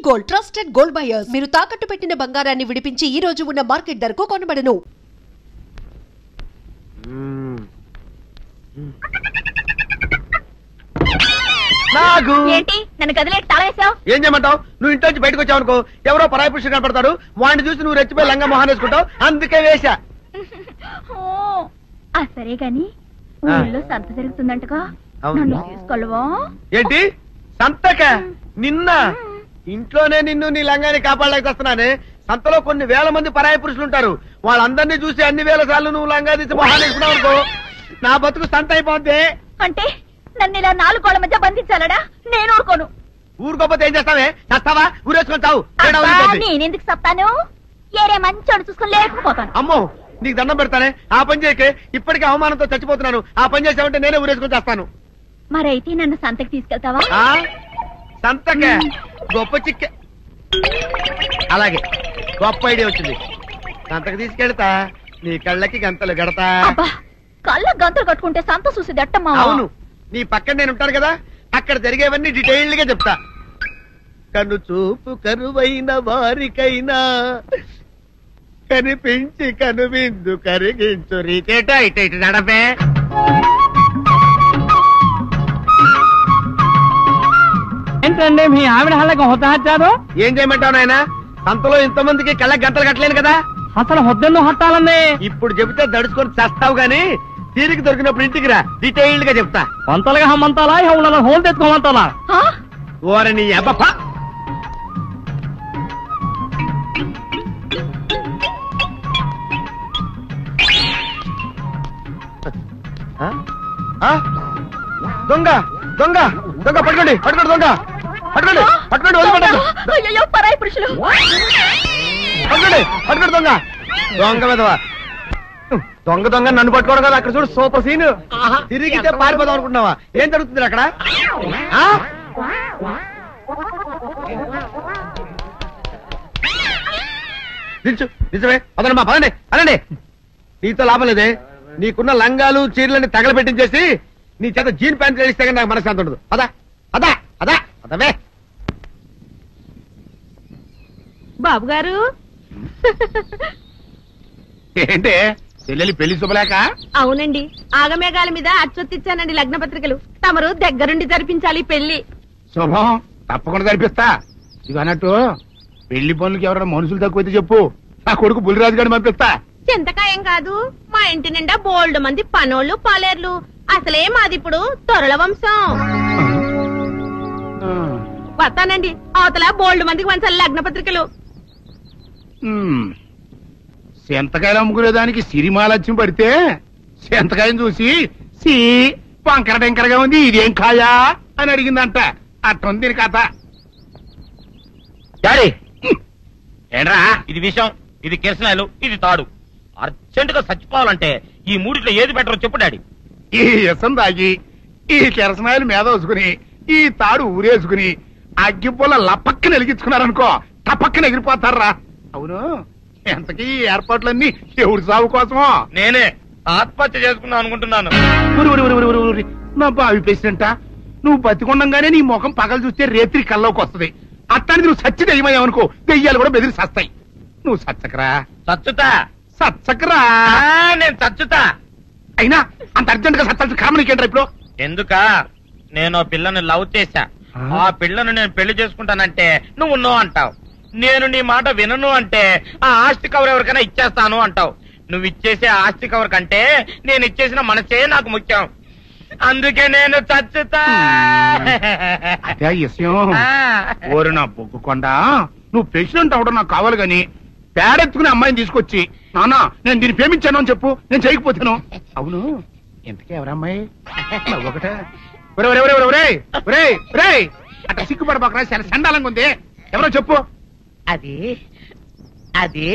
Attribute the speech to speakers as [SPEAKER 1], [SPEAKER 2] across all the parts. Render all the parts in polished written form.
[SPEAKER 1] Gold trusted gold buyers. మీరు తాకట్టు పెట్టిన బంగారాన్ని విడిపించి ఈ రోజు ఉన్న మార్కెట్ ధరకు కొనబడను.
[SPEAKER 2] ఏంటి నన్ను గదిలేట్ తాళేసావు?
[SPEAKER 3] ఏం చేయమంటావు? నువ్వు ఇంటి నుంచి బయటకు వచ్చావు అనుకో, ఎవరో పరాయి పురుషుడు కనపడతాడు, వాడిని చూసి నువ్వు రెచ్చిపోయి లంగా మొహాన్ వేసుకుంటావు, అందుకే వేశా.
[SPEAKER 2] సరే గాని ఊళ్ళో సంత జరుగుతుందంటగా, నన్ను తీసుకెళ్ళవా?
[SPEAKER 3] ఏంటి సంతక? నిన్న ఇంట్లోనే నిన్ను నీ లంగాన్ని కాపాడలేకొస్తున్నానే. సంతలో కొన్ని వేల మంది పరాయి పురుషులు ఉంటారు, వాళ్ళందరినీ చూసి అన్ని వేల సార్లు నువ్వు లంగా తీసి మొహాన్ వేసుకున్నావు అనుకో, నా బతుకు సంత అయిపోద్ది.
[SPEAKER 2] అంటే నన్ను ఇలా 4 గోళ్ల మధ్య బంధించాలడా? నేను ఊరుకోను.
[SPEAKER 3] ఊరుకోపోతే ఏం చేస్తావే? చస్తావా? ఊరేసుకుంటావు.
[SPEAKER 2] నేనెందుకు చెప్తాను? ఏరే మంచోడు చూసుకుని లేకపోతాను.
[SPEAKER 3] అమ్మో నీకు దండం పెడతానే, ఆ పని చేయకే. ఇప్పటికే అవమానంతో చచ్చిపోతున్నాను, ఆ పని చేసావంటే నేనే ఊరేసుకుని చేస్తాను.
[SPEAKER 2] మరైతే నన్ను సంతకి తీసుకెళ్తావా?
[SPEAKER 3] సంతకే? గొప్ప చిక్కే. అలాగే, గొప్ప ఐడియా వచ్చింది. సంతకి తీసుకెళ్తా, నీ కళ్ళకి గంతలు గడతా.
[SPEAKER 2] కళ్ళ గంతలు కట్టుకుంటే సంత చూసి దట్టమ్మా.
[SPEAKER 3] అవును, నీ పక్కన నేను ఉంటాను కదా, అక్కడ జరిగేవన్నీ డీటెయిల్డ్ గా చెప్తా. కను చూపు కరువైన వారికైనా కనిపించి కనువిందు కరిగించు రీతేట ఇట ఇటు నడపే.
[SPEAKER 4] ఏంటండి మీ ఆవిడ హళ్ళకి హొత్తహచ్చారు?
[SPEAKER 3] ఏం చేయమంటావు నాయన? సంతలో ఇంతమందికి కళ్ళకి గంటలు కట్టలేను కదా.
[SPEAKER 4] అసలు హొద్దెందు హట్టాలండి?
[SPEAKER 3] ఇప్పుడు చెబితే దడుచుకొని చేస్తావు గాని తీరికి దొరికినప్పుడు ఇంటికి రా, డీటెయిల్డ్ గా చెప్తా.
[SPEAKER 4] వంతలుగా హమ్మంతాలా హోల్ తెచ్చుకోమంతాలా?
[SPEAKER 3] ఓరని అబ్బప్ప. దొంగ దొంగ దొంగ పట్టుకోండి పట్టుకోండి, దొంగ పట్టుకోండి పట్టుకోండి, వదిలిపెట్టండి.
[SPEAKER 2] పరాయి పురుషులు
[SPEAKER 3] పట్టుకోండి పట్టుకోండి, దొంగ దొంగ విధవా. దొంగ దొంగ నన్ను పట్టుకోవడం కదా. అక్కడ చూడు సూపర్ సీన్. తిరిగితే పారిపోదాం అనుకుంటున్నావా? ఏం జరుగుతుంది అక్కడ? నిజమే, పదండి పదండి అనండి. నీతో లాభం లేదే. నీకున్న లంగాలు చీరలని తగలబెట్టించేసి నీ చేత జీన్ ప్యాంట్ తెలిస్తే కానీ నాకు మనశ్శాంతి ఉండదు. అదా అదా అదా అదవే.
[SPEAKER 2] బాబు గారు
[SPEAKER 3] ఏంటే చెల్లెలి పెళ్లి శుభలేక?
[SPEAKER 2] అవునండి, ఆగమేఘాల మీద అచ్చొత్తిచ్చానండి లగ్న పత్రికలు. తమరు దగ్గరుండి జరిపించాలి పెళ్లి.
[SPEAKER 3] శుభం, తప్పకుండా జరిపిస్తా. ఇక అన్నట్టు పెళ్లి పనులకి ఎవరైనా మనుషులు తక్కువైతే చెప్పు, నా కొడుకు బుల్లిరాజు గారిని పంపిస్తా.
[SPEAKER 2] చింతకాయం కాదు, మా ఇంటి నిండా బోల్డ్ మంది పనోళ్ళు పాలేర్లు. అసలే మాది ఇప్పుడు తొరల వంశం. వస్తానండి, అవతల బోల్డ్ మందికి వంచాలి లగ్న పత్రికలు.
[SPEAKER 3] సెంతకాయలు అమ్ముకునేదానికి సిరిమాలత్యం పడితే సెంతకాయని చూసి సి వంకర టెంకరగా ఉంది, ఇదేం కాయా అని అడిగిందంట. అట్టుంది దీని కథ. డాడీ ఏంట్రా?
[SPEAKER 5] ఇది విషం, ఇది కిరసనాయలు, ఇది తాడు. అర్జెంట్ గా చచ్చిపోవాలంటే ఈ మూడిట్లో ఏది బెటర్ చెప్పు డాడీ.
[SPEAKER 3] ఈ ఇసం తాగి ఈ కిరసనాయలు మీద వేసుకుని ఈ తాడు ఊరేసుకుని అగ్గిపుల్ల లపక్కన వెలిగించుకున్నారనుకో, టపక్కన ఎగిరిపోతారా. అవును, ఎంతకీ ఏర్పాట్లన్నీ ఎవరి సాగు కోసమో?
[SPEAKER 5] నేనే ఆత్మహత్య చేసుకున్నాను అనుకుంటున్నాను.
[SPEAKER 3] నా బావి పేసినంట, నువ్వు బతికొండంగానే నీ ముఖం పగలు చూస్తే రేత్రి కల్లోకి వస్తుంది. అట్టానికి నువ్వు సచ్చి దెయ్యమయ్యావనుకో, దెయ్యాలు కూడా బెదిరి సస్తాయి. నువ్వు సచ్చకరా.
[SPEAKER 5] చచ్చుతా
[SPEAKER 3] సచ్చకరా.
[SPEAKER 5] నేను చచ్చుతా.
[SPEAKER 3] అయినా అంత అర్జెంట్ గా సత్తాల్సిన కారణం నీకేంట్రా ఇప్పుడు?
[SPEAKER 5] ఎందుక? నేను పిల్లని లవ్ చేశా. ఆ పిల్లను నేను పెళ్లి చేసుకుంటానంటే నువ్వు నో అంటావు. నేను నీ మాట వినను అంటే ఆ ఆస్తి కవర్ ఎవరికైనా ఇచ్చేస్తాను అంటావు. నువ్వు ఇచ్చేసే ఆస్తి కవర్ కంటే నేను ఇచ్చేసిన మనసే నాకు ముఖ్యం. అందుకే నేను చచ్చుతా.
[SPEAKER 3] అదే విషయం. ఓరు నా బొగ్గుకొండా, నువ్వు ప్రెసిడెంట్ అవడం నాకు కావాలి గాని పేడెత్తుకునే అమ్మాయిని తీసుకొచ్చి నానా నేను దీన్ని ప్రేమించాను అని చెప్పు, నేను చేయకపోతాను. అవును, ఎంతకే ఎవరమ్మాయి? ఒకటే అట్లా సిగ్గుపడబాకరా, చాలా సండాలంగా ఉంది. ఎవరో చెప్పు.
[SPEAKER 5] అది అది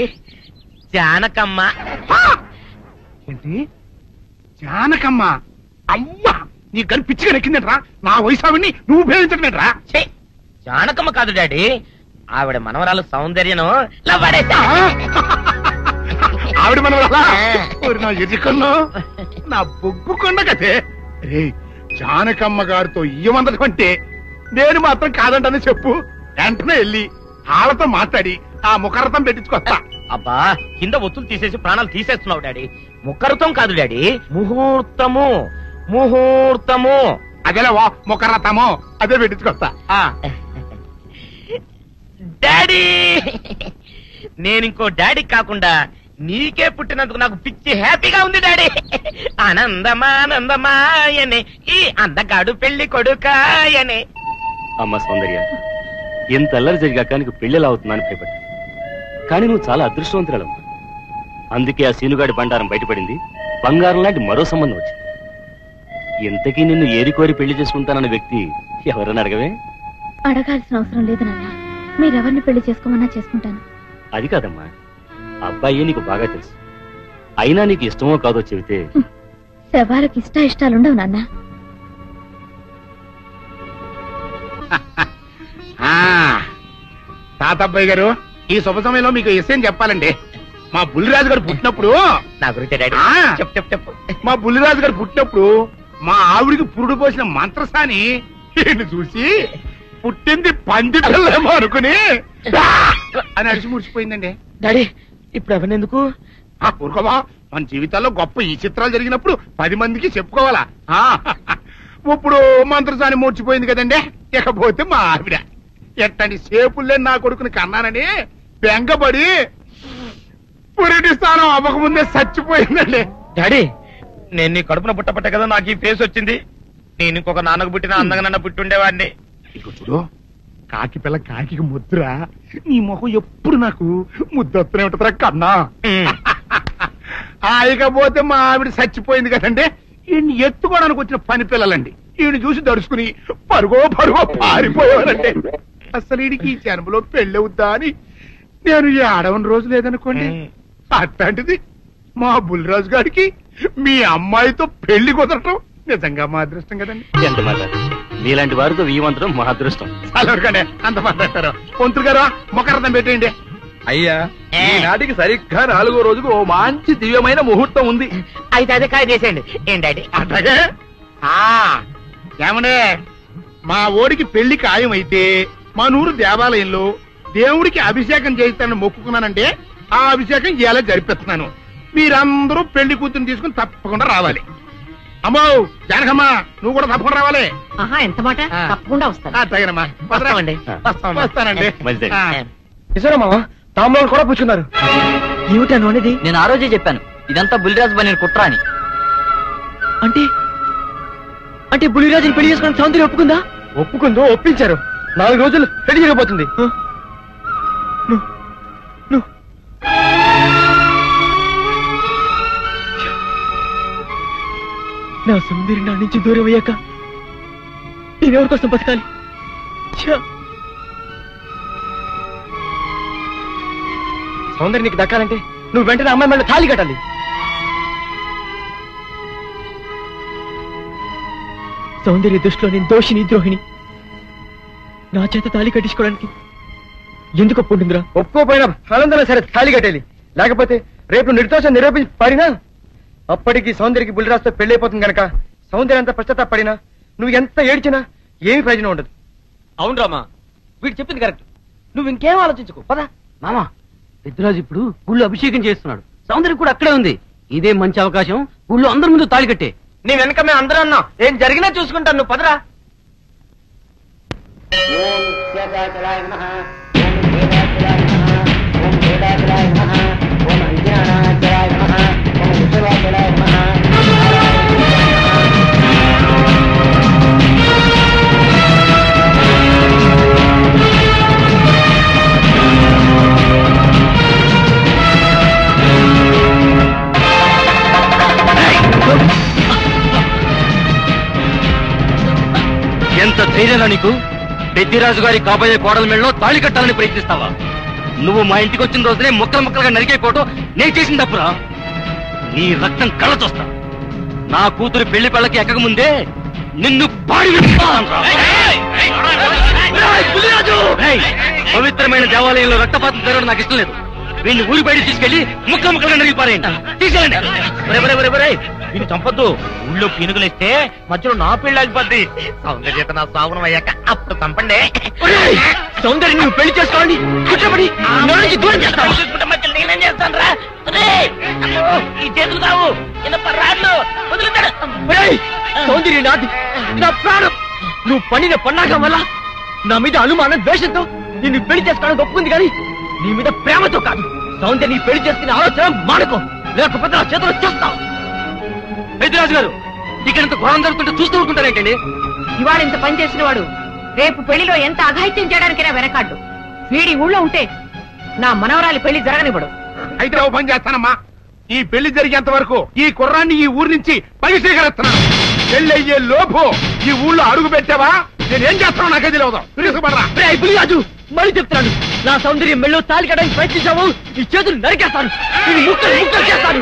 [SPEAKER 5] జానకమ్మ.
[SPEAKER 3] ఏంటి జానకమ్మ? అమ్మా, నీ గని పిచ్చిగా నెక్కిందంట్రా. నా వయసావిని నువ్వు ప్రేమించడమేట్రా?
[SPEAKER 5] జానకమ్మ కాదు డాడీ, ఆవిడ మనవరాలు సౌందర్యను
[SPEAKER 3] ఆవిడ మనవరాలా? నా ఎదుకల్లో నా బొగ్గుకొండ కదే. జానకమ్మ గారితో ఇయ్యమందడం అంటే నేను మాత్రం కాదంటానని చెప్పు. వెంటనే వెళ్ళి వాళ్ళతో మాట్లాడి ఆ ముఖరథం పెట్టించుకొస్తా.
[SPEAKER 5] అబ్బా కింద ఒత్తులు తీసేసి ప్రాణాలు తీసేస్తున్నావు డాడీ. ముఖరుతం కాదు డాడీ, ముహూర్తము. ముహూర్తము
[SPEAKER 3] అదేలే ముఖరథము, అదే పెట్టించుకొస్తా.
[SPEAKER 5] డాడీ నేను ఇంకో డాడీ కాకుండా నీకే పుట్టినందుకు నాకు పిచ్చి హ్యాపీగా ఉంది డాడీ. ఆనందమానందమాయనే ఈ అందగాడు పెళ్లి కొడుకాయనే.
[SPEAKER 6] అమ్మ సౌందర్య, ఎంత అల్లరి జరిగాక నీకు పెళ్లిలా అవుతుందని భయపడ్డా. కానీ నువ్వు చాలా అదృష్టవంతురాలమ్మ. అందుకే ఆ సీనుగాడి బండారం బయటపడింది, బంగారం లాంటి మరో సంబంధం వచ్చింది. ఇంతకీ నిన్ను ఏరికోరి పెళ్లి చేసుకుంటానన్న వ్యక్తి ఎవరని అడగవే?
[SPEAKER 7] అడగాల్సిన అవసరం లేదు నాన్న, మీరెవరిని పెళ్లి చేసుకోమన్నా చేసుకుంటాను.
[SPEAKER 6] అది కాదమ్మా, అబ్బాయి నీకు బాగా తెలుసు. అయినా నీకు ఇష్టమో కాదో చెబితే.
[SPEAKER 7] శవాలకు ఇష్టాలుండవు నాన్న.
[SPEAKER 3] తాతబ్బాయి గారు, ఈ శుభ సమయంలో మీకు విషయం చెప్పాలండి. మా బుల్లిరాజు గారు పుట్టినప్పుడు
[SPEAKER 5] నా గురించి డాడీ
[SPEAKER 3] ఆ.
[SPEAKER 5] చెప్పు.
[SPEAKER 3] మా బుల్లిరాజు గారు పుట్టినప్పుడు మా ఆవిడికి పురుడు పోసిన మంత్రసాని ఈయన్ని చూసి పుట్టింది పంది పిల్లేమో అనుకుని అని అడిచి ముడిచిపోయిందండి.
[SPEAKER 5] డాడీ ఇప్పుడు ఎవరినెందుకు?
[SPEAKER 3] ఊరుకోవా, మన జీవితాల్లో గొప్ప ఈ చిత్రాలు జరిగినప్పుడు 10 మందికి చెప్పుకోవాలా. ఇప్పుడు మంత్రసాని మూర్చిపోయింది కదండి. ఇకపోతే మా ఆవిడ ఎట్టండి సేపుల్లే నా కొడుకుని కన్నానని బెంగపడి పురిటి స్థానం అవ్వకముందే చచ్చిపోయిందండి.
[SPEAKER 5] డాడీ నేను నీ కడుపున పుట్టపట్ట కదా నాకు ఈ ఫేస్ వచ్చింది. నేను ఇంకొక నాన్నకు పుట్టిన అందంగా నన్ను పుట్టుండేవాడిని.
[SPEAKER 3] ఇదిగో చూడు, కాకి పిల్ల కాకి ముద్దురా, నీ మొహం ఎప్పుడు నాకు ముద్దొత్తనే ఉంటుందిరా కన్నా. ఇకపోతే మా ఆవిడ చచ్చిపోయింది కదండి. ఈయన్ని ఎత్తుకోవడానికి వచ్చిన పని పిల్లలండి ఈయన చూసి దడుచుకుని పరుగో పారిపోయేవారండి. అసలు ఈడికి ఈ జన్మలో పెళ్ళవుద్దా అని నేను ఈ ఆడవని రోజు లేదనుకోండి. అట్లాంటిది మా బుల్లిరాజు గారికి మీ అమ్మాయితో పెళ్లి కుదరటం నిజంగా మా అదృష్టం కదండి.
[SPEAKER 6] ఎంత మాట, మీలాంటి వారితో వీయమంతరం మా అదృష్టం.
[SPEAKER 3] అలాగండి, అంత మాట్లాడతారు. పొంతులు గారు మొకరథం పెట్టేయండి.
[SPEAKER 8] అయ్యా, ఈనాటికి సరిగ్గా 4వ రోజుకు ఓ మంచి దివ్యమైన ముహూర్తం ఉంది.
[SPEAKER 5] అయితే అదే కాయ చేసేయండి. ఏం డాడీ?
[SPEAKER 3] అట్లాగే ఏమండే, మా ఓడికి పెళ్లి ఖాయం అయితే మా నూరు దేవాలయంలో దేవుడికి అభిషేకం చేయిస్తానని మొక్కుకున్నానంటే ఆ అభిషేకం ఇలా జరిపిస్తున్నాను. మీరందరూ పెళ్లి కూతురు తీసుకుని తప్పకుండా రావాలి. అమ్మో జానకమ్మ, నువ్వు కూడా తప్పకుండా రావాలి.
[SPEAKER 2] ఎంత మాట, తప్పకుండా వస్తాను.
[SPEAKER 3] అట్లాగేనమ్మా,
[SPEAKER 5] వస్తామండి.
[SPEAKER 3] వస్తానండి.
[SPEAKER 8] మామ తాంబూలాలు కూడా పుచ్చుకున్నారు.
[SPEAKER 4] ఏమిటా అనేది?
[SPEAKER 9] నేను ఆ రోజే చెప్పాను ఇదంతా బుల్లిరాజు బని కుట్ర అని.
[SPEAKER 4] అంటే బుల్లిరాజుని పెళ్లి చేసుకుని సౌందర్య ఒప్పుకుందా?
[SPEAKER 8] ఒప్పుకుందో, ఒప్పించారు. 4 రోజులు పెళ్లి జరగబోతుంది.
[SPEAKER 4] నా సౌందర్య నా నుంచి దూరం అయ్యాక నేనెవరి కోసం బతకాలి?
[SPEAKER 8] సౌందర్య నీకు దక్కాలంటే నువ్వు వెంటనే అమ్మాయి మళ్ళీ తాళి కట్టాలి.
[SPEAKER 4] సౌందర్య దృష్టిలో నేను దోషిని, ద్రోహిణి. నా చేత తాళి కట్టించుకోవడానికి ఎందుకు ఒప్పుకుంటుందిరా?
[SPEAKER 8] ఒప్పుకోపోయినా ఫలందరూ సరే తాళి కట్టాలి. లేకపోతే రేపు నిర్దోషం నిరూపించి పారినా అప్పటికి సౌందర్యకి బుల్లిరాజుతో పెళ్లైపోతుంది గనక సౌందర్య అంతా పశ్చాత్తాపడినా నువ్వు ఎంత ఏడ్చినా ఏమి ప్రయోజనం ఉండదు.
[SPEAKER 9] అవును రామా, వీడు చెప్పింది కరెక్ట్. నువ్వు ఇంకేం ఆలోచించుకో పదా. మామా, పెద్దరాజు ఇప్పుడు గుళ్ళు అభిషేకం చేస్తున్నాడు. సౌందర్యం కూడా అక్కడే ఉంది. ఇదే మంచి అవకాశం. గుళ్ళు అందరి ముందు తాళి కట్టే.
[SPEAKER 5] నీ వెనక మేము అందరూ ఉన్నాం. ఏం జరిగినా చూసుకుంటాను. నువ్వు పదరా.
[SPEAKER 6] ఎంత ధైర్యంగా నీకు? పెద్దిరాజు గారి కాబోయే కోడల మెళ్ళలో తాళి కట్టాలని ప్రయత్నిస్తావా? నువ్వు మా ఇంటికి వచ్చిన రోజునే ముక్కలు ముక్కలుగా నరికైపోవటం నేను చేసిన తప్పురా. నీ రక్తం కళ్ళ చూస్తా. నా కూతురు పెళ్లి పెళ్ళకి ఎక్కక ముందే నిన్ను పాడి పవిత్రమైన దేవాలయంలో రక్తపాతం జరగడం నాకు ఇష్టం లేదు. వీడిని ఊరి బయట తీసుకెళ్లి ముక్కలు ముక్కలుగా నరిగిపారేయండి. తీసుకెళ్ళండి.
[SPEAKER 5] వీళ్ళు చంపొద్దు. ఊళ్ళో పీనుగులేస్తే మధ్యలో నా పెళ్లి ఆగిపోద్ది. సౌందర్యత నా సాగునం అయ్యాక అప్పుడు చంపండి.
[SPEAKER 4] సౌందర్య నువ్వు పెళ్లి చేసుకోండి దూరం చేస్తాను.
[SPEAKER 5] మధ్యలో నేనేం చేస్తాను రా? ఈ చేతులు కావు రాళ్ళు వదులుతాడు.
[SPEAKER 4] సౌందర్య నాది, నా ప్రాణం. నువ్వు పండిన పన్నాగం వల్ల నా మీద అనుమానం ద్వేషంతో నిన్ను పెళ్లి చేసుకోవడానికి ఒప్పుకుంది కానీ నీ మీద ప్రేమతో కాదు. సౌందర్య నీ పెళ్లి చేసుకునే ఆలోచన మానుకో, లేకపోతే నా చేతులు చేస్తావు.
[SPEAKER 9] పెద్దరాజు గారు, ఇక్కడ ఇంత ఘోరం జరుగుతుంటే చూస్తూ ఊరుకుంటారేంటండి?
[SPEAKER 2] ఇవాళ ఇంత పని చేసిన వాడు రేపు పెళ్లిలో ఎంత అఘాయిత్యం చేయడానికైనా వెనకాడ్డు. వీడి ఊళ్ళో ఉంటే నా మనవరాలి పెళ్లి జరగనివ్వడు.
[SPEAKER 3] అయితే ఓ పని చేస్తానమ్మా, ఈ పెళ్లి జరిగేంత వరకు ఈ కుర్రాన్ని ఈ ఊరి నుంచి పని సేకరిస్తున్నాను. పెళ్లి అయ్యే లోపు ఈ ఊళ్ళో అడుగు పెట్టావా నేనేం చేస్తాను నాకే తెలియదు.
[SPEAKER 4] రాజు మళ్ళీ చెప్తాను, నా సౌందర్యం మెళ్ళో తాలి కట్టడానికి ప్రయత్నించావు, ఈ చేతులు నరికేస్తాను, ఇది ముక్కలు ముక్కలు చేస్తాను.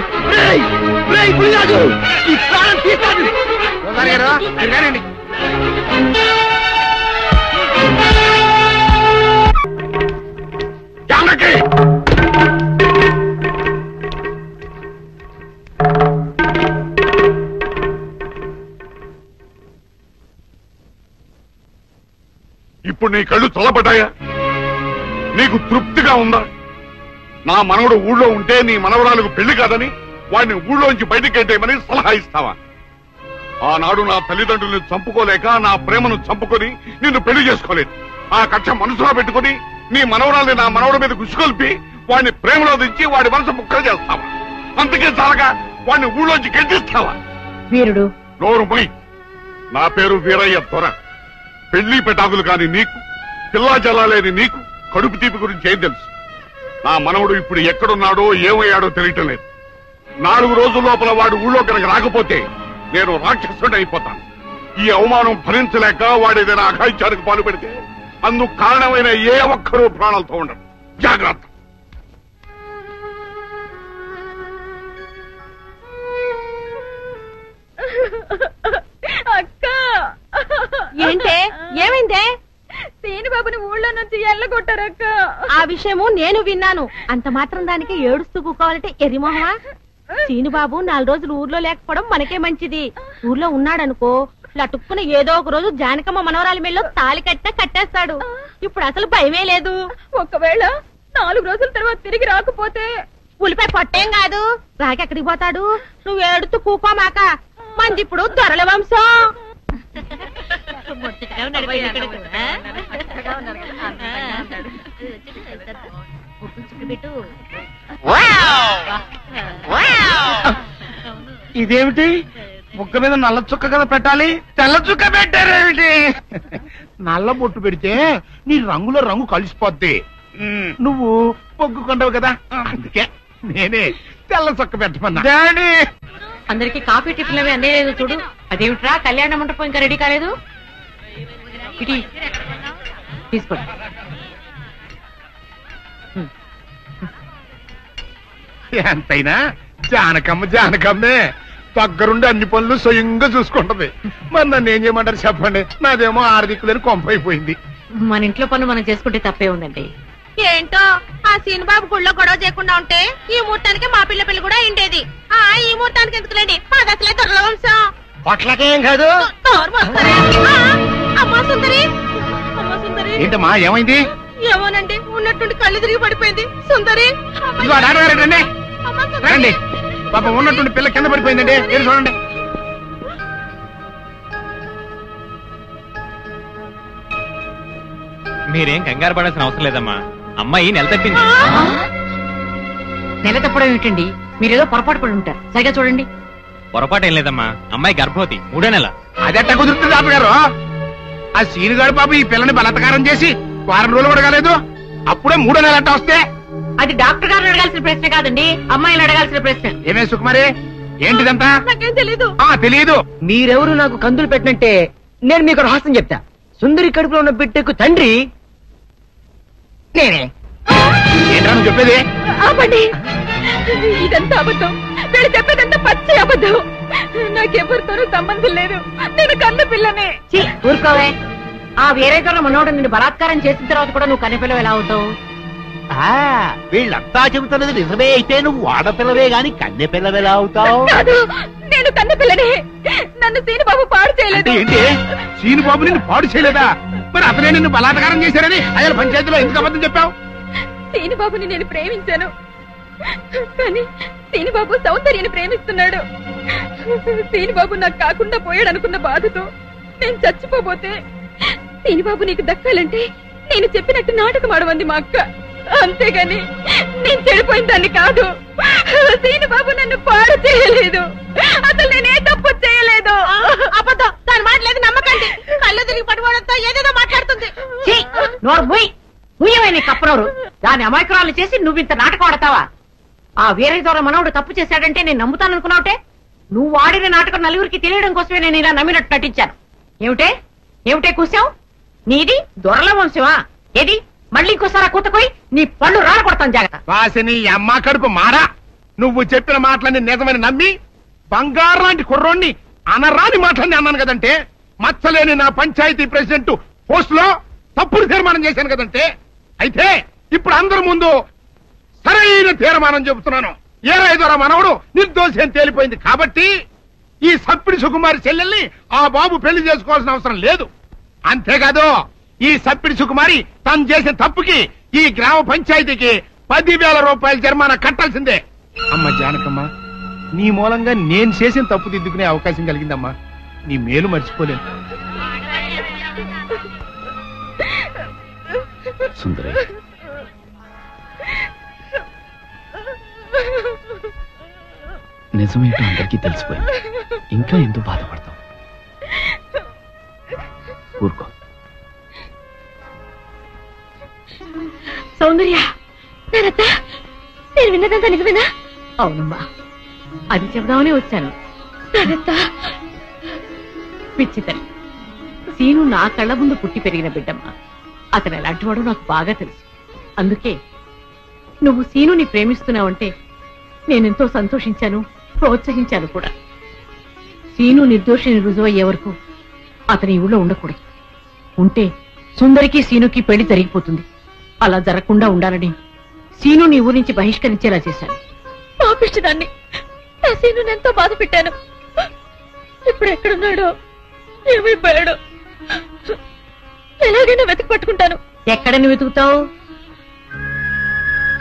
[SPEAKER 4] రాజు ఈ ప్రాణం తీస్తాను.
[SPEAKER 3] ఇప్పుడు నీ కళ్ళు చల్లబడ్డాయా? నీకు తృప్తిగా ఉందా? నా మనవడు ఊళ్ళో ఉంటే నీ మనవరాలకు పెళ్లి కాదని వాడిని ఊళ్ళోంచి బయటికి గెట్టేయమని సలహా ఇస్తావా? ఆనాడు నా తల్లిదండ్రుల్ని చంపుకోలేక నా ప్రేమను చంపుకొని నిన్ను పెళ్లి చేసుకోలేదు. ఆ కక్ష మనసులో పెట్టుకుని నీ మనవరాల్ని నా మనవడి మీద గుసుకొల్పి వాడిని ప్రేమలో దించి వాడి మనసు ముక్కలు చేస్తావా? అందుకే చాలగా వాడిని ఊళ్ళోంచి గెంటిస్తావా?
[SPEAKER 2] వీరుడు
[SPEAKER 3] నోరు పోయి. నా పేరు వీరయ్య దొర. పెళ్లి పెటాకులు కాని నీకు, పిల్లా జల్లాలేని నీకు కడుపు తీపి గురించి ఏం తెలుసు? నా మనవడు ఇప్పుడు ఎక్కడున్నాడో ఏమయ్యాడో తెలియటం లేదు. 4 రోజుల లోపల వాడు ఊళ్ళో కనుక రాకపోతే నేను రాక్షసుడు అయిపోతాను. ఈ అవమానం భరించలేక వాడేదైనా అఘాయిత్యానికి పాల్పడితే అందుకు కారణమైన ఏ ఒక్కరూ ప్రాణాలతో ఉండరు. జాగ్రత్త.
[SPEAKER 7] అక్క
[SPEAKER 2] ఏంటే ఏమైందే?
[SPEAKER 7] సీనుబాబుని ఊళ్ళో నుంచి ఎల్లగొట్టారక్క.
[SPEAKER 2] ఆ విషయము నేను విన్నాను. అంత మాత్రం దానికి ఏడుస్తూ కూకోవాలంటే ఎరిమోహమా? సీనుబాబు 4 రోజులు ఊర్లో లేకపోవడం మనకే మంచిది. ఊర్లో ఉన్నాడనుకో లటుక్కున ఏదో ఒక రోజు జానకమ్మ మనవరాలి మెళ్ళో తాళి కట్టేస్తాడు. ఇప్పుడు అసలు భయమే లేదు.
[SPEAKER 7] ఒకవేళ 4 రోజుల తర్వాత తిరిగి రాకపోతే
[SPEAKER 2] ఉలిపై పట్టేం కాదు. రాకి ఎక్కడికి పోతాడు? నువ్వు ఏడుతూ కూకోమాక. మంది ఇప్పుడు దొరల వంశం.
[SPEAKER 3] ఇదేమిటి? ముక్క మీద నల్ల చుక్క కదా పెట్టాలి, తెల్ల చుక్క పెట్టారేమిటి? నల్ల బొట్టు పెడితే నీ రంగులో రంగు కలిసిపోద్ది. నువ్వు పొగ్గుకుంటావు కదా, అందుకే నేనే తెల్ల చుక్క పెట్టమన్నా. డాడీ
[SPEAKER 2] అందరికి కాఫీ టిఫిన్ అవి అన్నీ లేదు చూడు. అదేమిట్రా కళ్యాణ మండపం ఇంకా రెడీ కాలేదు? ఇటీ తీసుకోండి.
[SPEAKER 3] ఎంతైనా జానకమ్మే దగ్గరుండి అన్ని పనులు స్వయంగా చూసుకుంటది. మరి నన్ను ఏం చేయమంటారు చెప్పండి? నాదేమో 6 దిక్కులని కొంపైపోయింది.
[SPEAKER 2] మన ఇంట్లో పనులు మనం చేసుకుంటే తప్పే ఉందండి. ఏంటో ఆ సీనుబాబు గుళ్ళో గొడవ చేయకుండా ఉంటే ఈ ముహూర్తానికి మా పిల్ల పెళ్లి కూడా అయిండేది. ఈ ముహూర్తానికి ఎందుకులేండి, మాది అసలే దొరల వంశం.
[SPEAKER 8] పొట్లకేం కాదు.
[SPEAKER 2] అమ్మా సుందరి, అమ్మా సుందరి.
[SPEAKER 3] ఏంటమ్మా ఏమైంది?
[SPEAKER 2] ఏమోనండి, ఉన్నట్టుండి కళ్ళు తిరిగి పడిపోయింది. సుందరి
[SPEAKER 3] రండి, పాపం ఉన్నట్టుండి పిల్ల కింద పడిపోయిందండి. మీరు చూడండి.
[SPEAKER 10] మీరేం కంగారు పడాల్సిన అవసరం లేదమ్మా. అమ్మాయి నెల తప్పింది.
[SPEAKER 2] నెల తప్పడం ఏమిటండి? మీరేదో పొరపాటు పడి ఉంటారు. సరిగా చూడండి.
[SPEAKER 10] పొరపాటు ఏం లేదమ్మా, అమ్మాయి గర్భవతి 3వ నెల.
[SPEAKER 3] అదెట్ట కుదురుతుంది తాతగారు? ఆ సీనుగాడు పాప ఈ పిల్లని బలత్కారం చేసి 4 రోజులు కూడా కాలేదు, అప్పుడే 3వ నెల అట్ట వస్తే?
[SPEAKER 2] అది డాక్టర్ గారు అడగాల్సిన ప్రశ్న కాదండి, అమ్మాయిని అడగాల్సిన ప్రశ్న.
[SPEAKER 3] ఏమే సుకుమారి, ఏంటిదంతా?
[SPEAKER 2] నాకేం తెలీదు.
[SPEAKER 3] తెలీదు.
[SPEAKER 4] మీరెవరు నాకు కందులు పెట్టినంటే నేను మీకు రహస్యం చెప్తా. సుందరి కడుపులో ఉన్న బిడ్డకు తండ్రి నేనే.
[SPEAKER 3] ఏంటా నువ్వు చెప్పేది?
[SPEAKER 7] ఆపండి, ఇదంతా అబద్ధం. వీళ్ళు చెప్పేదంతా పచ్చి అబద్ధం. నాకెవరితోనూ సంబంధం లేదు. నేను కన్న పిల్లనే.
[SPEAKER 2] ఊరుకోవే. ఆ వేరేతోన మనోడు నిన్ను బలాత్కారం చేసిన తర్వాత కూడా నువ్వు కన్నపిల్లవు ఎలా అవుతావు?
[SPEAKER 11] వీళ్ళంతా చెబుతున్నది నిజమే అయితే నువ్వు ఆడపిల్లవే గాని కన్నె పిల్లవెలా అవుతావు?
[SPEAKER 7] కాదు, నేను కన్న పిల్లనే. నన్ను సీనుబాబు పాడు చేయలేదు.
[SPEAKER 3] ఏంటి సీనుబాబు నిన్ను పాడు చేయలేదా? మరి అతనే నిన్ను బలాత్కారం చేశారని అయ్యాల పంచాయతీలో ఎందుకు అబద్ధం చెప్పావు?
[SPEAKER 7] సీనుబాబుని నేను ప్రేమించాను, కానీ సీనుబాబు సౌందర్యని ప్రేమిస్తున్నాడు. సీనుబాబు నాకు కాకుండా పోయాడు అనుకున్న బాధతో నేను చచ్చిపోతే, సీనుబాబు నీకు దక్కాలంటే నేను చెప్పినట్టు నాటకం ఆడమంది మా అక్క. అంతేగాని నేను చెడిపోయిన దాన్ని కాదు. సీనుబాబు నన్ను పాడు చేయలేదు, అసలు నేనే తప్పు చేయలేదు.
[SPEAKER 2] అబద్ధం, దాని మాటలేదు నమ్మకండి. కళ్ళు తిరిగి పడిపోవడంతో ఏదేదో మాట్లాడుతుంది. నోరు ముయ్ ముయ్యమైన కప్పనోరు. దాని అమాయకురాలు చేసి నువ్వింత నాటకం ఆడతావా? ఆ వీరయ్య ద్వారా మనవుడు తప్పు చేశాడంటే నేను నమ్ముతాననుకున్నావుటే. నువ్వు ఆడిన నాటకం నలుగురికి తెలియడం కోసమే నేను ఇలా నమ్మినట్టు నటించాను. ఏమిటే కూసావు? నీది దొరల వంశమా? ఏది మళ్ళీ ఇంకోసారి కూతపోయి నీ పళ్ళు రాలకొడతాను జాగ్రత్త.
[SPEAKER 3] వాసిని అమ్మ కడుపు మారా. నువ్వు చెప్పిన మాటలన్నీ నిజమని నమ్మి బంగారు లాంటి కుర్రోణ్ణి అనరాని మాటలన్నీ అన్నాను కదంటే, మచ్చలేని నా పంచాయతీ ప్రెసిడెంట్ పోస్ట్ లో తప్పుడు తీర్మానం చేశాను కదంటే. అయితే ఇప్పుడు అందరి ముందు సరైన తీర్మానం చెబుతున్నాను. ఏరైదోరా మనవడు నిర్దోషి అని తేలిపోయింది కాబట్టి ఈ సప్పిడి సుకుమారి చెల్లెల్ని ఆ బాబు పెళ్లి చేసుకోవాల్సిన అవసరం లేదు. అంతేకాదు ఈ సప్పిడి సుకుమారి తను చేసిన తప్పుకి ఈ గ్రామ పంచాయతీకి 10,000 రూపాయల జరిమానా కట్టాల్సిందే. అమ్మ జానకమ్మ, నీ మూలంగా నేను చేసిన తప్పు దిద్దుకునే అవకాశం కలిగిందమ్మా. నీ మేలు మర్చిపోలేను.
[SPEAKER 6] సుందరి, నిజమేంటో అందరికీ తెలిసిపోయింది. ఇంకా ఎందుకు బాధపడతావు? ఊరుకో.
[SPEAKER 2] సౌందర్య, నేను విన్నదంతా నిజమేనా? అవునమ్మా, అది చెబుదామని వచ్చాను. పిచ్చి తల్లి, సీను నా కళ్ళ ముందు పుట్టి పెరిగిన బిడ్డమ్మా. అతను ఎలాంటి వాడో నాకు బాగా తెలుసు. అందుకే నువ్వు సీనుని ప్రేమిస్తున్నావంటే నేనెంతో సంతోషించాను, ప్రోత్సహించాను కూడా. సీను నిర్దోషిని రుజువయ్యే వరకు అతని ఊళ్ళో ఉండకూడదు. ఉంటే సుందరికి సీనుకి పెళ్లి జరిగిపోతుంది. అలా జరగకుండా ఉండాలని సీను నీ ఊరి నుంచి బహిష్కరించేలా చేశాను.
[SPEAKER 7] పాపిష్టిదాన్ని, నా సీనుని ఎంతో బాధ పెట్టాను. ఇప్పుడు ఎక్కడున్నాడో, ఏమైపోయాడో ఎలాగైనా వెతికి పట్టుకుంటాను.
[SPEAKER 2] ఎక్కడని వెతుకుతావు?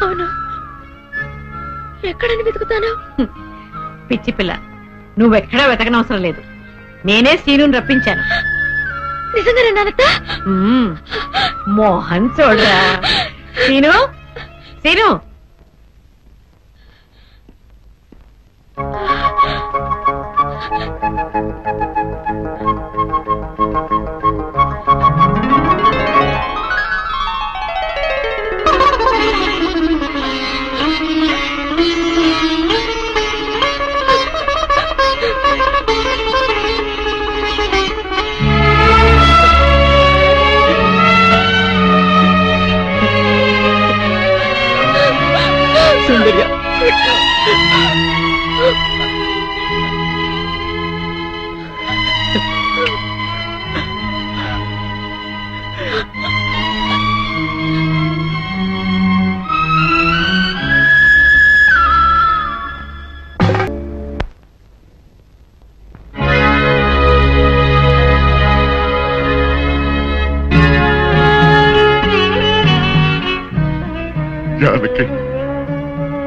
[SPEAKER 7] అవును, ఎక్కడని వెతుకుతాను?
[SPEAKER 2] పిచ్చి పిల్ల, నువ్వెక్కడా వెతకనవసరం లేదు. నేనే సీనుని రప్పించాను.
[SPEAKER 7] నిజంగానే నానత్త?
[SPEAKER 2] మోహన్ చూడరా. సీను, సీను,
[SPEAKER 4] సుందర్య,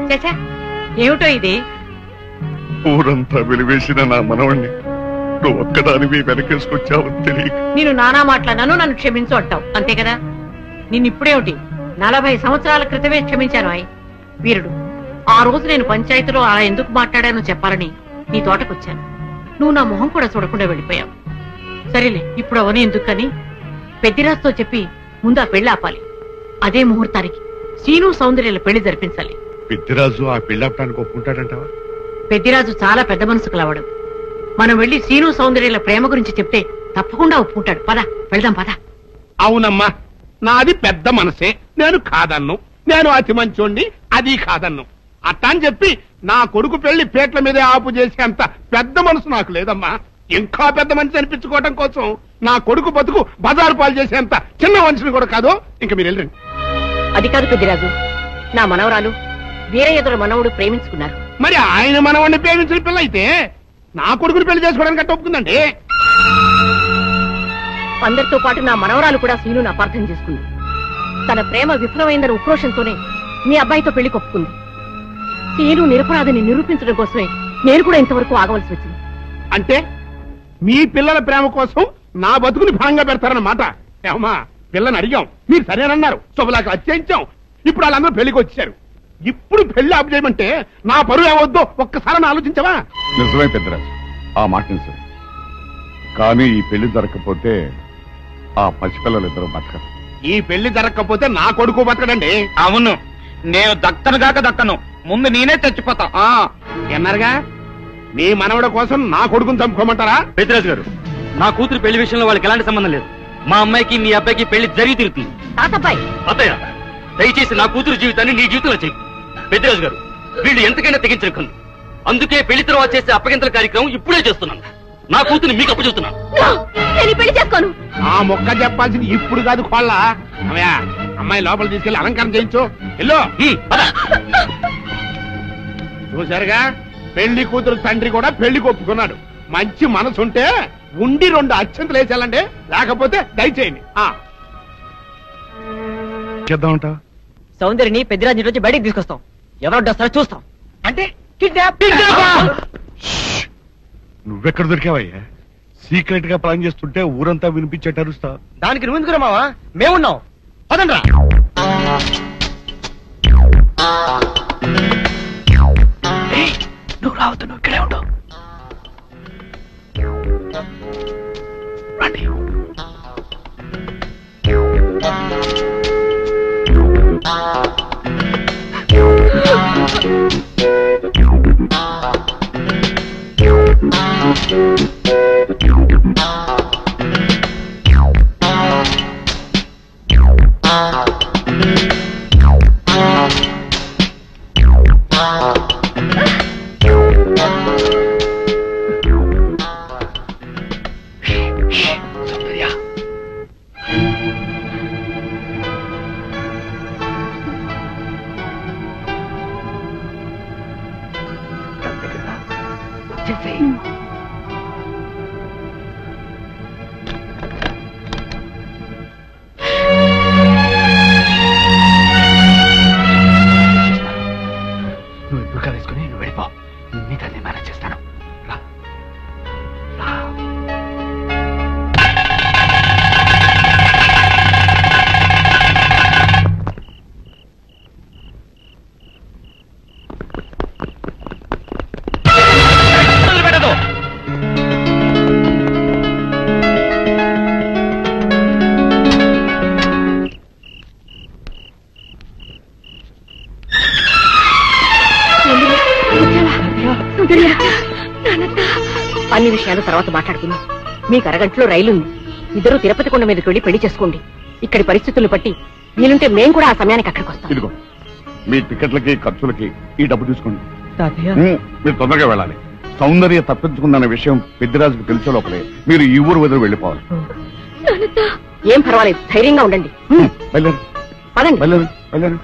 [SPEAKER 2] చచ్చా, ఏమిటో ఇది?
[SPEAKER 3] ఊరంతా వెలివేసిన నా మనవణ్ణి నువ్వు ఒక్కదానివి వెనకేసుకొచ్చావని తెలియక
[SPEAKER 2] నేను నానా మాట్లాడాను, నన్ను క్షమించు అంటావు అంతే కదా? నిన్నిప్పుడేమిటి, 40 సంవత్సరాల క్రితమే క్షమించాను. వీరుడు, ఆ రోజు నేను పంచాయతీలో అలా ఎందుకు మాట్లాడానో చెప్పాలని నీ తోటకొచ్చాను. నువ్వు నా మొహం కూడా చూడకుండా వెళ్ళిపోయావు. సరేలే, ఇప్పుడు అవన్నీ ఎందుకని పెద్దిరాజుతో చెప్పి ముందు ఆ పెళ్లి ఆపాలి. అదే ముహూర్తానికి సీను సౌందర్యాల పెళ్లి జరిపించాలి.
[SPEAKER 3] పెద్దిరాజు ఆ పెళ్ళాపడానికి ఒప్పుకుంటాడంటావా?
[SPEAKER 2] పెద్దిరాజు చాలా పెద్ద మనసు కలవాడు. మనం వెళ్లి సీను సౌందర్యాల ప్రేమ గురించి చెప్తే తప్పకుండా ఒప్పుకుంటాడు. పద, వెళ్దాం పద.
[SPEAKER 3] అవునమ్మా, నాది పెద్ద మనసే, నేను కాదన్ను. నేను అతి మంచోండి, అది కాదన్ను. అట్టా అని చెప్పి నా కొడుకు పెళ్లి పేట్ల మీదే ఆపు చేసేంత పెద్ద మనసు నాకు లేదమ్మా. ఇంకా పెద్ద మనిషి అనిపించుకోవడం కోసం నా కొడుకు బతుకు బజారు పాలు చేసేంత చిన్న మనిషిని కూడా కాదు. ఇంకా మీరు వెళ్ళండి.
[SPEAKER 2] అది కాదు పెద్దిరాజు, నా మనవరాలు వీరయ్యదుల మనవుడు ప్రేమించుకున్నారు.
[SPEAKER 3] మరి ఆయన మనవాడిని ప్రేమించిన పిల్ల అయితే నా కొడుకుని పెళ్లి చేసుకోవడానికి అట్ట ఒప్పుకుందండి.
[SPEAKER 2] అందరితో పాటు నా మనవరాలు కూడా సీనుని అపార్థం చేసుకుంది. తన ప్రేమ విఫలమైందన్న ఉక్రోషంతోనే మీ అబ్బాయితో పెళ్లి కొప్పుకుంది. సీను నిరపరాధిని నిరూపించడం కోసమే నేను కూడా ఇంతవరకు ఆగవలసి వచ్చింది.
[SPEAKER 3] అంటే మీ పిల్లల ప్రేమ కోసం నా బతుకుని భాగంగా పెడతారన్నమాట. ఏమా పిల్లని అడిగాం, మీరు సరేనన్నారు, శుభలాకి అత్యయించాం. ఇప్పుడు వాళ్ళందరూ పెళ్లికి వచ్చారు. ఇప్పుడు పెళ్లి ఆపు చేయమంటే నా పరువు ఏమవుద్దో ఒక్కసారి ఆలోచించవా?
[SPEAKER 11] నిజమే పెద్దరాజు, ఆ మాట నిజమే. కానీ ఈ పెళ్లి జరగకపోతే ఆ పసిపిల్లలిద్దరూ బతకరు.
[SPEAKER 3] ఈ పెళ్లి జరగకపోతే నా కొడుకు బతకడండి.
[SPEAKER 5] అవును, నేను దక్కను ముందు నేనే చచ్చిపోతా.
[SPEAKER 3] ఎన్నారుగా మీ మనవడ కోసం నా కొడుకుని చంపుకోమంటారా?
[SPEAKER 6] పెద్దరాజు గారు, నా కూతురు పెళ్లి విషయంలో వాళ్ళకి ఎలాంటి సంబంధం లేదు. మా అమ్మాయికి మీ అబ్బాయికి పెళ్లి జరిగి తీరుతుంది. అత్తయ్య, దయచేసి నా కూతురు జీవితాన్ని నీ జీవితంలో చెయ్యి. పెద్దరాజు గారు, వీళ్ళు ఎంతకైనా తెగించిన కన్ను. అందుకే పెళ్లి తర్వాత చేసే అప్పగింతల కార్యక్రమం ఇప్పుడే చేస్తున్నాను. నా కూతురు మీకు అప్పు చూస్తున్నాను.
[SPEAKER 2] పెళ్లి చేసుకోను.
[SPEAKER 3] ఆ మొక్క చెప్పాల్సింది ఇప్పుడు కాదు కోళ్ళ. అమ్మాయి లోపల తీసుకెళ్లి అలంకారం చేయించు. ఎల్లో చూసారుగా, పెళ్లి కూతురు తండ్రి కూడా పెళ్లి ఒప్పుకున్నాడు. మంచి మనసు ఉంటే ఉండి 2 అత్యంతలు వేసేయాలండి, లేకపోతే దయచేయండి.
[SPEAKER 11] చేద్దామంట.
[SPEAKER 4] సౌందర్యని పెద్దరాజు నుంచి బయటికి తీసుకొస్తాం. ఎవరు వస్తారో చూస్తాం.
[SPEAKER 5] అంటే
[SPEAKER 11] నువ్వెక్కడ దొరికావయ్యా? సీక్రెట్ గా ప్లాన్ చేస్తుంటే ఊరంతా వినిపించేట అరుస్తా.
[SPEAKER 8] దానికి నువ్వు ఎందుకు మావా? మేమున్నాం, పదండ్రా.
[SPEAKER 9] నువ్వు రావద్దు, నువ్వు ఇక్కడే ఉండవు. రండి. నువ్వు ఎప్పుడు వేసుకుని నువ్వు వెళ్ళిపో. నీ తల్లి మేనేజ్ చేస్తాను. రా.
[SPEAKER 2] అన్ని విషయాలు తర్వాత మాట్లాడుకుందాం. మీకు అరగంటలో రైలుంది. ఇద్దరు తిరుపతి కొండ మీదకి వెళ్లి పెళ్లి చేసుకోండి. ఇక్కడి పరిస్థితులు బట్టి వీలుంటే మేము కూడా ఆ సమయానికి అక్కడికి వస్తాం.
[SPEAKER 11] ఇదిగో మీ టికెట్లకి ఖర్చులకి ఈ డబ్బు తీసుకోండి.
[SPEAKER 4] తాతయ్య,
[SPEAKER 11] మీరు తొందరగా వెళ్ళాలి. సౌందర్య తప్పించుకుందన్న విషయం పెద్దరాజుకు తెలిసే లోపలే మీరు ఈ ఊరు వదిలి వెళ్ళిపోవాలి.
[SPEAKER 2] ఏం పర్వాలేదు, ధైర్యంగా ఉండండి.
[SPEAKER 11] వెళ్ళండి,
[SPEAKER 2] పదండి.
[SPEAKER 11] వెళ్ళండి, వెళ్ళండి.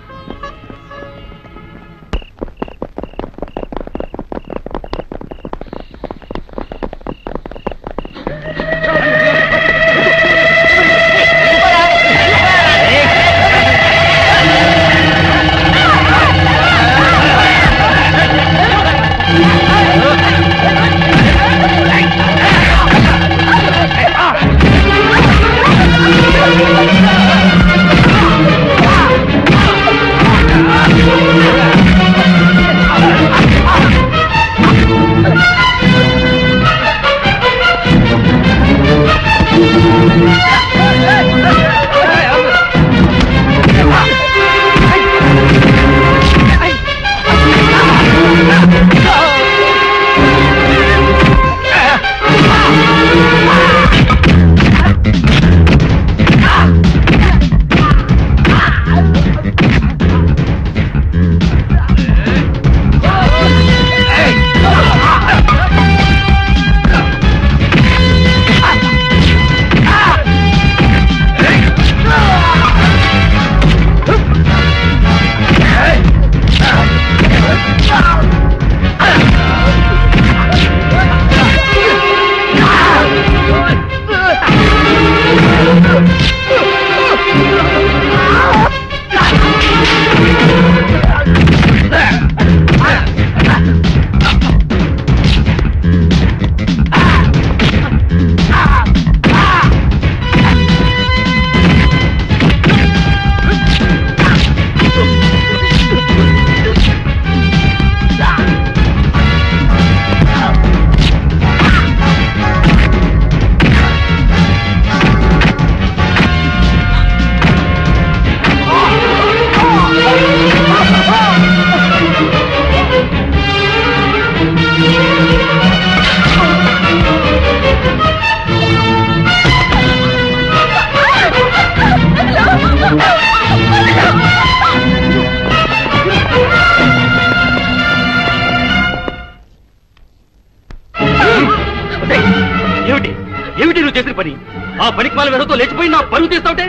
[SPEAKER 9] ఆ పనికి వాళ్ళ వెనతో లేచిపోయి నా పరువు తీస్తావుటే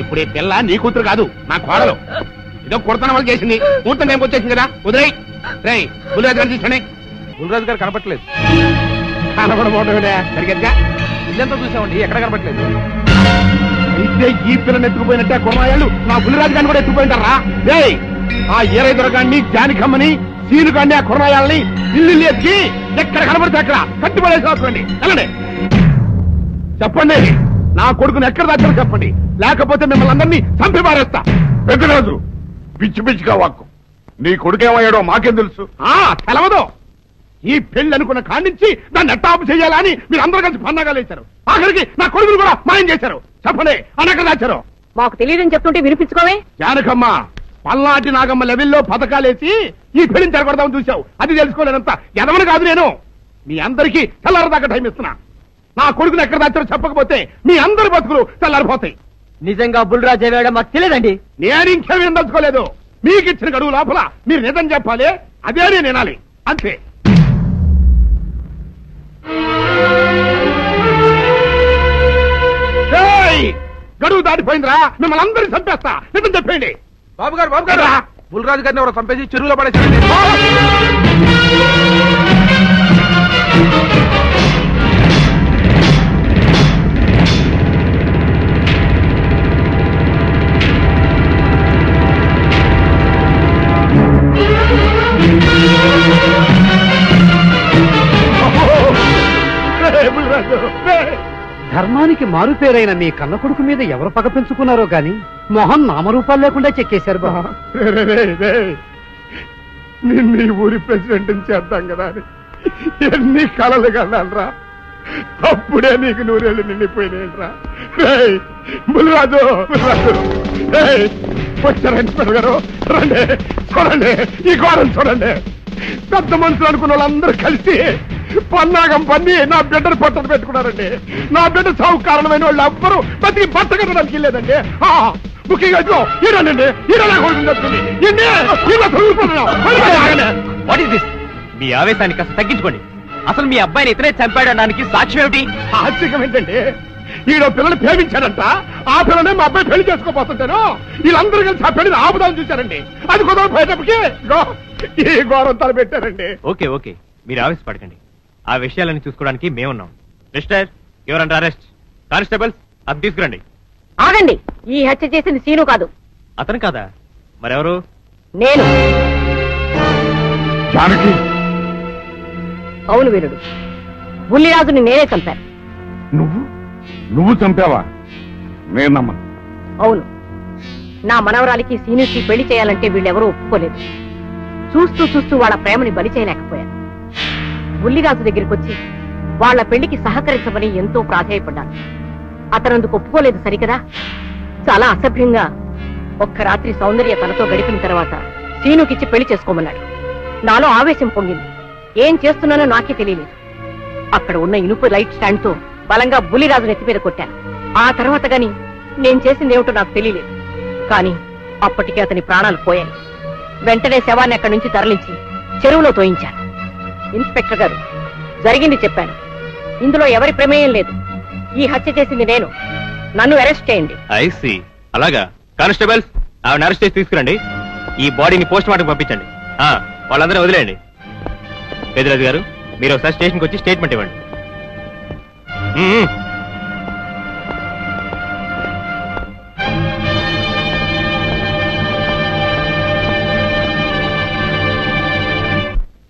[SPEAKER 3] ఇప్పుడు ఈ పిల్ల నీ కూతురు కాదు నా కోడలు. ఏదో కుడతన వాళ్ళు చేసింది, ముహూర్తం ఏం వచ్చేసింది కదా, వదిలేయ్. రేయ్ బుల్లిరాజు గారు తీసుకోండి.
[SPEAKER 8] బుల్రాజు గారు కనపట్లేదు.
[SPEAKER 3] కనబడబోవడం సరిగ్గా
[SPEAKER 8] ఇల్లంతా చూసామండి, ఎక్కడ కనపట్లేదు.
[SPEAKER 3] అయితే ఈ పిల్లని ఎత్తుకుపోయినట్టే కుర్మాయాలు నా బుల్లిరాజు గారిని కూడా ఎత్తుకుపోయింటారా? రేయ్ ఆ ఏరైదురగాన్ని, జానికమ్మని, సీనుగాన్ని, ఆ కుర్మాయాలని ఇల్లు ఎత్తి ఎక్కడ కనబడితే అక్కడ కట్టుబడేసి రాసుకోండి. వెళ్ళండి. చెప్పండి, నా కొడుకుని ఎక్కడ దాచారో చెప్పండి, లేకపోతే మిమ్మల్ని అందరినీ చంపి పారేస్తా.
[SPEAKER 11] పెద్దరాజు పిచ్చి పిచ్చిగా వాక్కు. నీ కొడుకేమయ్యాడో మాకేం తెలుసు?
[SPEAKER 3] తెలవదు. ఈ పెళ్లి అనుకున్న కాడి నుంచి నన్ను ఎట్టాపు చేయాలని మీరు అందరూ కలిసి పన్నాగాలు వేశారు. ఆఖరికి నా కొడుకును కూడా మాయం చేశారు. చెప్పండి, అని ఎక్కడ దాచారు?
[SPEAKER 2] మాకు తెలియదని చెప్తుంటే వినిపించుకోవే.
[SPEAKER 3] జానకమ్మ పల్నాటి నాగమ్మ లెవెల్లో పథకాలేసి ఈ పెళ్లిని జరగొడదామని చూశావు. అది తెలుసుకోలేనంత ఎదవని కాదు నేను. మీ అందరికీ తెల్లారదాకా టైం ఇస్తున్నా. నా కొడుకుని ఎక్కడ దాచారో చెప్పకపోతే మీ అందరి బతుకులు తెల్లారిపోతాయి.
[SPEAKER 4] నిజంగా బుల్రాజు అయ్యాడో మాకు తెలియదండి.
[SPEAKER 3] నేను ఇంకేమీ దలుచుకోలేదు. మీకు ఇచ్చిన గడువు లోపల మీరు నిజం చెప్పాలి, అదే నేను వినాలి, అంతే. గడువు దాటిపోయిందిరా, మిమ్మల్ని అందరినీ చంపేస్తా. నిజం చెప్పండి.
[SPEAKER 8] బాబు గారు బుల్రాజు గారిని ఎవరో చంపేసి చెరువులో పడేసి.
[SPEAKER 12] ధర్మానికి మారుపేరైన మీ కన్న కొడుకు మీద ఎవరు పగ పెంచుకున్నారో గాని మొహం నామరూపాలు లేకుండా చెక్కేశారు బాబా.
[SPEAKER 3] నిన్ను ఈ ఊరి ప్రెసిడెంట్ చేద్దాం కదా అని ఎన్ని కలలు కన్నారా. అప్పుడే నీకు నూరేళ్ళు నిండిపోయినాయంట్రా. బుల్రాజు వచ్చారండి పెద్దగారు, రండి చూడండి, ఈ ఘోరం చూడండి. పెద్ద మనుషులు అనుకున్న వాళ్ళందరూ కలిసి పన్నాగం పన్ని నా బిడ్డను పట్టలు పెట్టుకున్నారండి. నా బిడ్డ సాగు కారణమైన వాళ్ళు ఎవ్వరూ బతికి బట్ట కట్టడానికి వెళ్ళలేదండి. ముఖ్యంగా ఈడనండి,
[SPEAKER 10] మీ ఆవేశాన్ని కాస్త తగ్గించుకోండి. అసలు మీ అబ్బాయిని ఇతనే చంపాడడానికి సాక్ష్యం ఏమిటి?
[SPEAKER 3] ఆశ్చర్యం ఏంటండి, ఈడో పిల్లలు ప్రేమించాడంట. ఆ పిల్లనే మా అబ్బాయి పెళ్లి చేసుకోపోతుంటాను. వీళ్ళందరూ కలిసి ఆ పెళ్లిని ఆపుదాన్ని చూశారండి. అది కుదరపోయేటప్పటికి ఈ ఘోరం తలపెట్టారండి.
[SPEAKER 10] ఓకే ఓకే, మీరు ఆవేశపడకండి. ఆ విషయాలను చూసుకోవడానికి మేమున్నాం. Mister your under arrest. Constables అది తీసుకురండి.
[SPEAKER 2] ఆగండి, ఈ హత్య చేసింది సీను కాదు.
[SPEAKER 10] అతను కాదా? మరెవరు?
[SPEAKER 2] నేను.
[SPEAKER 11] జానకి.
[SPEAKER 2] అవును వీరుడు, బుల్లిరాజుని నేనే చంపాను.
[SPEAKER 11] నువ్వు చంపావా? నేను నమ్మను.
[SPEAKER 2] అవును, నా మనవరాలికి సీనుకి పెళ్లి చేయాలంటే వీళ్ళెవరూ ఒప్పుకోలేదు. చూస్తూ చూస్తూ వాళ్ళ ప్రేమని బలి చేయలేకపోయాను. బుల్లిరాజు దగ్గరికి వచ్చి వాళ్ళ పెళ్లికి సహకరించమని ఎంతో ప్రాధేయపడ్డాను. అతనందుకు ఒప్పుకోలేదు సరికదా. చాలా అసభ్యంగా ఒక్క రాత్రి సౌందర్య తనతో గడిపిన తర్వాత సీనుకిచ్చి పెళ్లి చేసుకోమన్నాడు. నాలో ఆవేశం పొంగింది. ఏం చేస్తున్నానో నాకే తెలియలేదు. అక్కడ ఉన్న ఇనుపు లైట్ స్టాండ్ తో బలంగా బుల్లిరాజు నెత్తి మీద కొట్టాను. ఆ తర్వాత గాని నేను చేసిందేమిటో నాకు తెలియలేదు. కానీ అప్పటికే అతని ప్రాణాలు పోయాయి. వెంటనే శవాన్ని అక్కడి నుంచి తరలించి చెరువులో తోయించాను. ఇన్స్పెక్టర్ గారు, జరిగింది చెప్పాను. ఇందులో ఎవరి ప్రమేయం లేదు. ఈ హత్య చేసింది నేను. నన్ను అరెస్ట్ చేయండి.
[SPEAKER 10] ఐసి అలాగా. కానిస్టేబుల్స్ ఆవిడ అరెస్ట్ చేసి తీసుకురండి. ఈ బాడీని పోస్ట్ మార్టం పంపించండి. వాళ్ళందరూ వదిలేయండి. పెద్దరాజు గారు, మీరు ఒకసారి స్టేషన్కి వచ్చి స్టేట్మెంట్ ఇవ్వండి.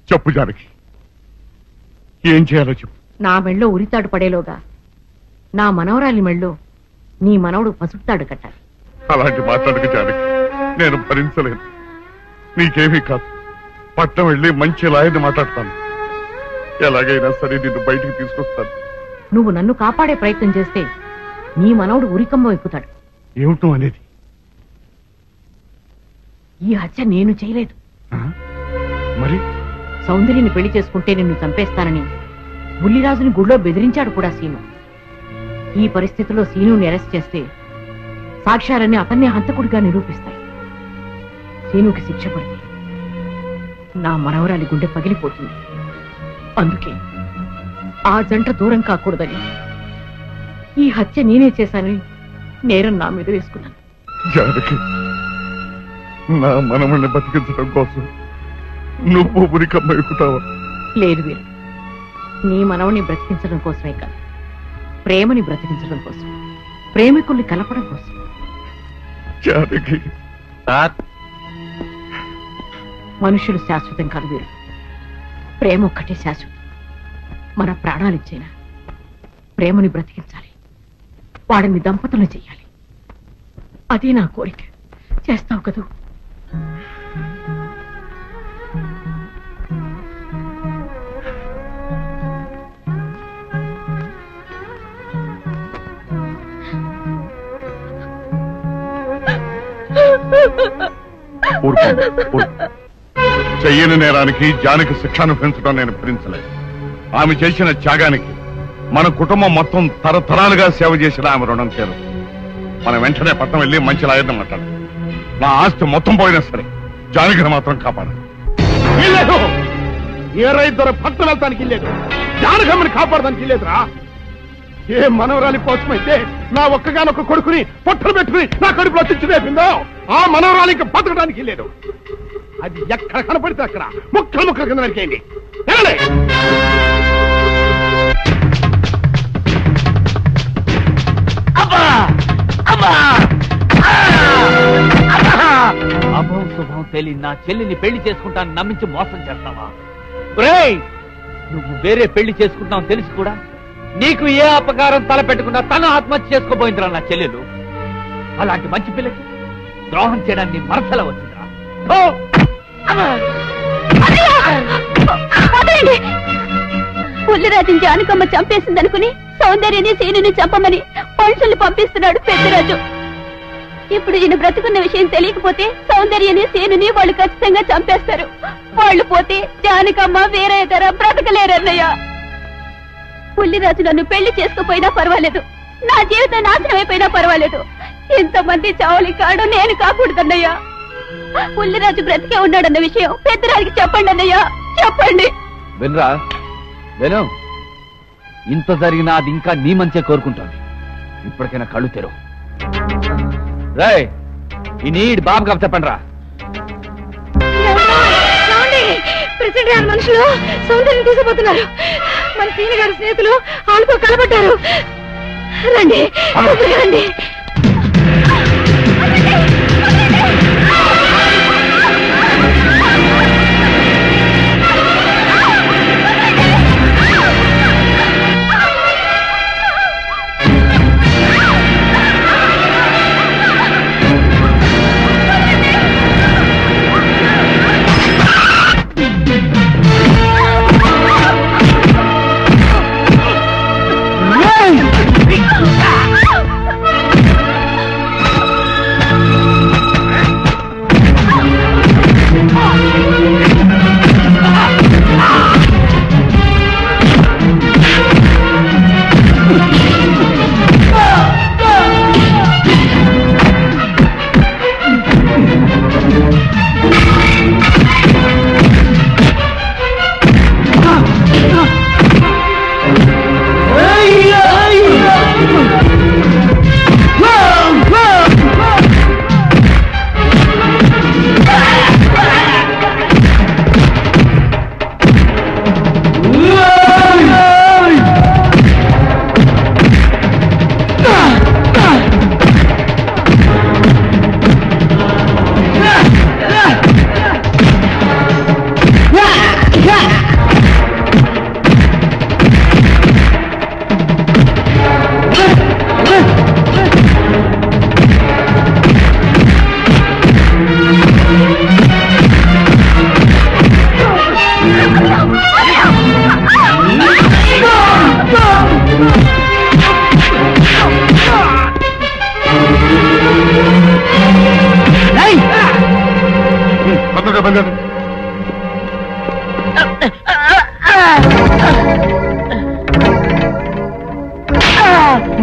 [SPEAKER 11] చెప్పు జానకి, ఏం చేయాలో చెప్పు.
[SPEAKER 2] నా మెళ్ళో ఉరితాడు పడేలోగా నా మనవరాలి మెళ్ళో నీ మనవడు పసుపుతాడు కట్టాలి.
[SPEAKER 11] అలాంటి మాట్లాడక జానకి, నేను భరించలేను. నీకేమీ కాదు, పట్నం వెళ్ళి మంచి లాయర్ని మాట్లాడతాను. ఎలాగైనా సరే నిన్ను బయటికి తీసుకొస్తాను.
[SPEAKER 2] నువ్వు నన్ను కాపాడే ప్రయత్నం చేస్తే నీ మనవడు ఉరికంబం ఎక్కుతాడు.
[SPEAKER 11] ఏమిటో అనేది?
[SPEAKER 2] ఈ హత్య నేను చేయలేదు.
[SPEAKER 11] మరి
[SPEAKER 2] సౌందర్యని పెళ్లి చేసుకుంటే నిన్ను చంపేస్తానని బుల్లిరాజుని గుళ్ళో బెదిరించాడు కూడా సీను. ఈ పరిస్థితిలో సీనుని అరెస్ట్ చేస్తే సాక్ష్యాలన్నీ అతన్నే హంతకుడిగా నిరూపిస్తాయి. సీనుకి శిక్ష పడితే నా మనవరాలి గుండె పగిలిపోతుంది. అందుకే ఆ జంట దూరం కాకూడదని ఈ హత్య నేనే చేశానని నేరం నా మీద వేసుకున్నాను.
[SPEAKER 11] జానకి, నా మనమని బతికించడం కోసం నువ్వు ఉరికమ్మ ఎక్కుతావా?
[SPEAKER 2] లేదు వీరు, నీ మనవని బ్రతికించడం కోసమే కాదు, ప్రేమని బ్రతికించడం కోసం, ప్రేమికుల్ని కలపడం కోసం.
[SPEAKER 11] జానకి
[SPEAKER 5] సార్,
[SPEAKER 2] మనుషులు శాశ్వతం కాదు వీరు, ప్రేమ ఒక్కటే శాశ్వతం. మన ప్రాణాలిచ్చైనా ప్రేమని బ్రతికించాలి, వాడిని దంపతులు చెయ్యాలి. అదే నా కోరిక. చేస్తావు కదూ?
[SPEAKER 11] చెయ్యని నేరానికి జానకి శిక్ష అనుభవించడం నేను భరించలేదు. ఆమె చేసిన త్యాగానికి మన కుటుంబం మొత్తం తరతరాలుగా సేవ చేసిన ఆమె రుణం చేరు. మనం వెంటనే పట్టణం వెళ్ళి మంచి లాయర్ని మాట్లాడాలి. నా ఆస్తి మొత్తం పోయినా సరే జానకిని మాత్రం కాపాడాలి.
[SPEAKER 3] ఏ రైతు పట్టణం వెళ్తానికి లేదు, జానకమ్మని కాపాడడానికి లేదురా. ఏ మనవరాలి కోసమైతే నా ఒక్కగానొక్క కొడుకుని పొట్టలు పెట్టుకుని నా కడుపులో తెచ్చిపోయిందో ఆ మనవరాలి ఇంకా బతకడానికి లేదు. అది ఎక్కడ కనపడితే అక్కడ ముక్కలు ముక్కల కింద నరికేయండి.
[SPEAKER 4] అభం శుభం తెలియని నా చెల్లిని పెళ్లి చేసుకుంటాను నమ్మించి మోసం చేస్తావా? నువ్వు వేరే పెళ్లి చేసుకుంటావు తెలిసి కూడా నీకు ఏ అపకారం తలపెట్టకుండా తను ఆత్మహత్య చేసుకోబోయిందిరా నా చెల్లెలు. అలాంటి మంచి పిల్లకి ద్రోహం చేయడానికి మనసులో వచ్చిందిరా.
[SPEAKER 7] పుల్లిరాజుని జానకమ్మ చంపేసిందనుకుని సౌందర్యని సీనుని చంపమని మనుషుల్ని పంపిస్తున్నాడు పెద్దరాజు. ఇప్పుడు ఈయన బ్రతుకున్న విషయం తెలియకపోతే సౌందర్యని సీనుని వాళ్ళు ఖచ్చితంగా చంపేస్తారు. వాళ్ళు పోతే జానకమ్మ వేరే ధర బ్రతకలేరన్నయ్య. పుల్లిరాజు నన్ను పెళ్లి చేసుకోపోయినా పర్వాలేదు, నా జీవితం నాశనం అయిపోయినా పర్వాలేదు, ఇంతమంది చావులి కాడు నేను కాకూడదన్నయ్యా. పుల్లిరాజు బ్రతికే ఉన్నాడన్న విషయం పెద్దరాజుకి చెప్పండి అన్నయ్యా, చెప్పండి.
[SPEAKER 4] వినరా విను, ఇంత జరిగినా అది ఇంకా నీ మంచిగా కోరుకుంటోంది. ఇప్పటికైనా కళ్ళు తెరు. రేయ్, ఈ నీడ్ బాబుకి చెప్పండి రా.
[SPEAKER 7] ప్రెసిడెంట్ గారి మనుషులు సౌందర్యం తీసుకుపోతున్నారు. మన సీని గారి స్నేహితులు వాళ్ళతో కలబడ్డారు. రండి రండి.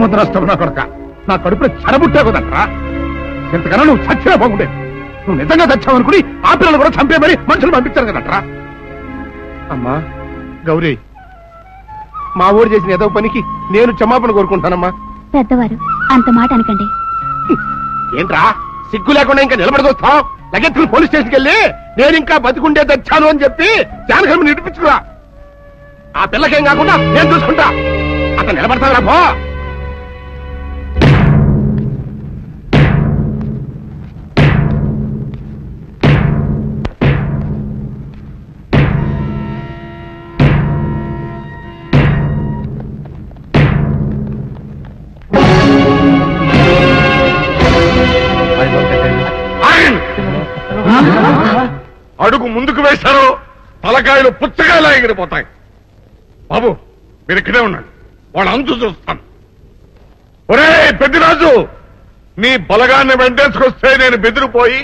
[SPEAKER 3] ముద్రస్తావు నా కొడక, నా కడుపులో చెడబుట్టే కదట్రా. ఇంతకన్నా నువ్వు చచ్చినా బాగుండేది. నువ్వు నిజంగా చచ్చావనుకుని ఆ పిల్లలు కూడా చంపేమని మనుషులు పంపించారు కదట్రా. అమ్మా గౌరీ, మా ఊరు చేసిన ఏదో పనికి నేను క్షమాపణ కోరుకుంటానమ్మా.
[SPEAKER 7] పెద్దవారు అంత మాట అనకండి.
[SPEAKER 3] ఏంట్రా సిగ్గు లేకుండా ఇంకా నిలబడదొస్తావు? లగెత్తులు పోలీస్ స్టేషన్కి వెళ్ళి నేను ఇంకా బతికుండే తెచ్చాను అని చెప్పి జానకమ్మ నిడిపించుకురా. ఆ పిల్లకేం కాకుండా నేను చూసుకుంటా. అతను నిలబడతావురా పో.
[SPEAKER 11] అడుగు ముందుకు వేశారు తలకాయలు పుచ్చకాయలా ఎగిరిపోతాయి. బాబు మీరు ఇక్కడే ఉన్నాడు, వాళ్ళ అంతు చూస్తాను. ఒరే పెద్దిరాజు, నీ బలగాన్ని వెంటేసుకొస్తే నేను బెదిరిపోయి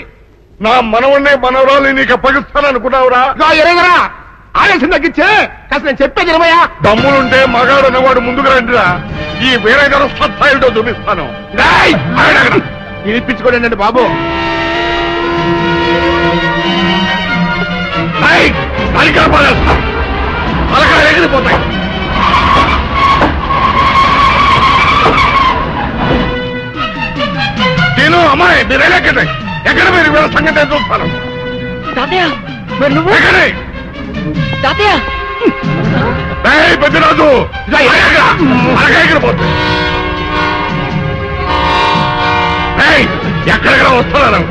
[SPEAKER 11] నా మనవన్నే మనవరాలు నీకు అప్పగిస్తాననుకున్నావురా?
[SPEAKER 3] ఎరగరా ఆలస్యం తగ్గించే కాస్త నేను చెప్పేది ఇరవయా.
[SPEAKER 11] దమ్ములుంటే మగాడు అన్నవాడు ముందుకు రండిరా, ఈ వీరగారు సత్తాయితో చూపిస్తాను.
[SPEAKER 3] ఇప్పించుకోండి బాబు.
[SPEAKER 11] తలకాయలు ఎగిరిపోతాయి. నేను అమ్మాయి మీరు ఎక్కడే ఎక్కడ మీరు వీళ్ళ సంగతి చూస్తాను. పెద్దరాజు ఎగిరిపోతాయి. ఎక్కడెక్కడ వస్తున్నారు?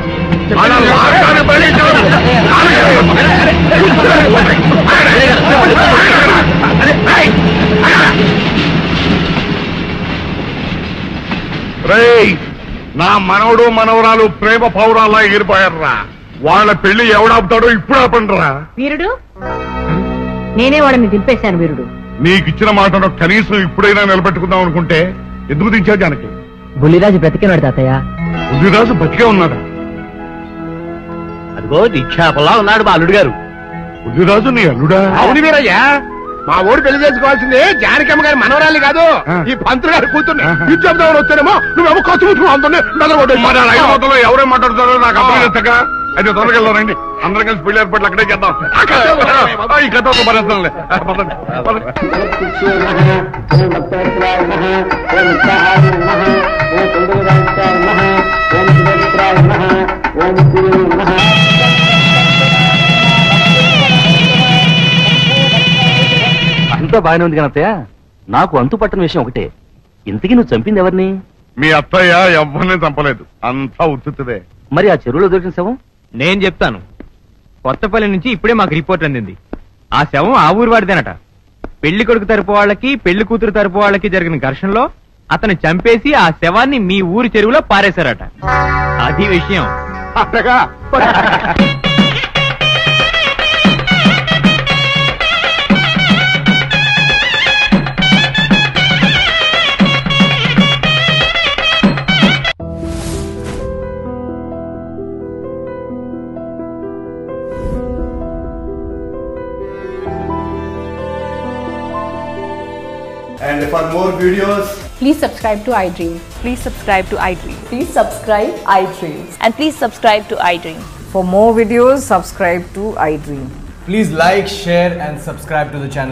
[SPEAKER 11] నా మనవడు మనవరాలు ప్రేమ పౌరాల్లా ఎగిరిపోయారా. వాళ్ళ పెళ్లి ఎవడాపుతాడో ఇప్పుడు ఆపండిరా.
[SPEAKER 2] వీరుడు నేనే వాడిని దింపేశాను. వీరుడు
[SPEAKER 11] నీకిచ్చిన మాటను కనీసం ఇప్పుడైనా నిలబెట్టుకుందాం అనుకుంటే ఎందుకు దించావు జానకి?
[SPEAKER 4] బుల్లిరాజు బ్రతికినాడు తాతయ్య.
[SPEAKER 11] బుల్లిరాజు బతికే ఉన్నాడా?
[SPEAKER 6] అదిగో దీక్షాపల్లా ఉన్నాడు మా అల్లుడు గారు.
[SPEAKER 11] బుల్లిరాజు నీ అల్లుడా?
[SPEAKER 3] అవును వీరయ్యా, మా ఊరు పెళ్లి చేసుకోవాల్సింది జానకమ్మ గారి మనవరాలి కాదు, ఈ పంతులు గారి కూతుర్ని. ఇచ్చేద్దామని వస్తేనేమో నువ్వేమో ఖర్చు ముట్టుకుని అందులో
[SPEAKER 11] ఎవరేం మాట్లాడుతారో నాకు అర్థం. అయితే త్వరగా రండి, అందరం కలిసి పెళ్లి ఏర్పాట్లు అక్కడే చేద్దాం. ఈ కథ భరిస్తానులే.
[SPEAKER 6] అంతా బాగానే ఉంది కనత్తయ్య, నాకు అంతు పట్టని విషయం ఒకటే. ఇంతకీ నువ్వు చంపింది ఎవరిని?
[SPEAKER 11] మీ అత్తయ్య ఎవరిని చంపలేదు, అంతా ఉత్తుదే.
[SPEAKER 6] మరి ఆ చెరువులో దొరికిన శవం?
[SPEAKER 10] నేను చెప్తాను. కొత్తపల్లి నుంచి ఇప్పుడే మాకు రిపోర్ట్ అందింది. ఆ శవం ఆ ఊరు వాడిదేనట. పెళ్లి కొడుకు తరపు వాళ్ళకి పెళ్లి కూతురు తరపు వాళ్ళకి జరిగిన ఘర్షణలో అతను చంపేసి ఆ శవాన్ని మీ ఊరి చెరువులో పారేశారట. అది విషయం.
[SPEAKER 13] And for more videos,
[SPEAKER 14] please subscribe to iDream.
[SPEAKER 15] Please subscribe to iDream.
[SPEAKER 14] Please subscribe iDream.
[SPEAKER 15] And please subscribe to iDream.
[SPEAKER 14] For more videos, subscribe to iDream.
[SPEAKER 13] please like, share and subscribe to the channel.